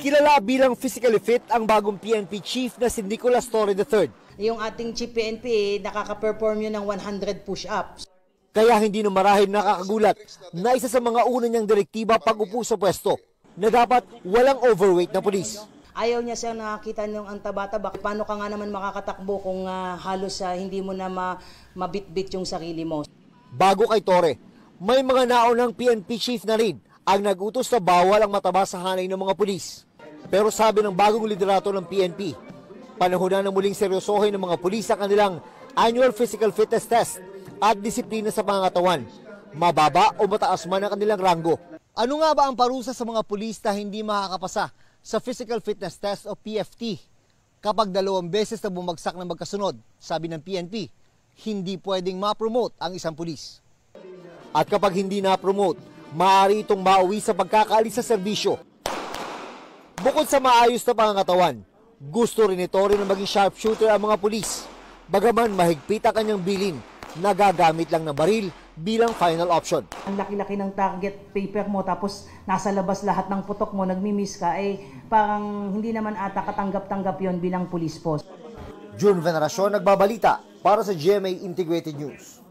Kilala bilang physically fit ang bagong PNP chief na si Nicolas Torre III. Yung ating chief PNP, nakaka-perform yun ng 100 push-ups. Kaya hindi na marahil nakakagulat na isa sa mga una niyang direktiba pag-upo sa pwesto na dapat walang overweight na pulis. Ayaw niya siyang nakakita ng antaba-taba. Paano ka nga naman makakatakbo kung halos hindi mo na mabitbit yung sarili mo? Bago kay Torre, may mga naunang PNP chief na rin ang nag-utos na bawal ang mataba sa hanay ng mga pulis. Pero sabi ng bagong liderato ng PNP, panahon na muling seryosohin ng mga pulis sa kanilang annual physical fitness test at disiplina sa pangangatawan, mababa o mataas man ang kanilang ranggo. Ano nga ba ang parusa sa mga pulis na hindi makakapasa sa physical fitness test o PFT? Kapag 2 beses na bumagsak na magkasunod, sabi ng PNP, hindi pwedeng ma-promote ang isang pulis. At kapag hindi na-promote, maaari itong mauwi sa pagkakaalis sa serbisyo. Bukod sa maayos na pangangatawan, gusto rin ito rin na maging sharpshooter ang mga pulis. Bagaman mahigpit ang kanyang bilin, nagagamit lang ng baril bilang final option. Ang laki-laki ng target paper mo tapos nasa labas lahat ng putok mo, nagmi-miss ka, parang hindi naman ata katanggap-tanggap yon bilang police post. June Veneracion, nagbabalita para sa GMA Integrated News.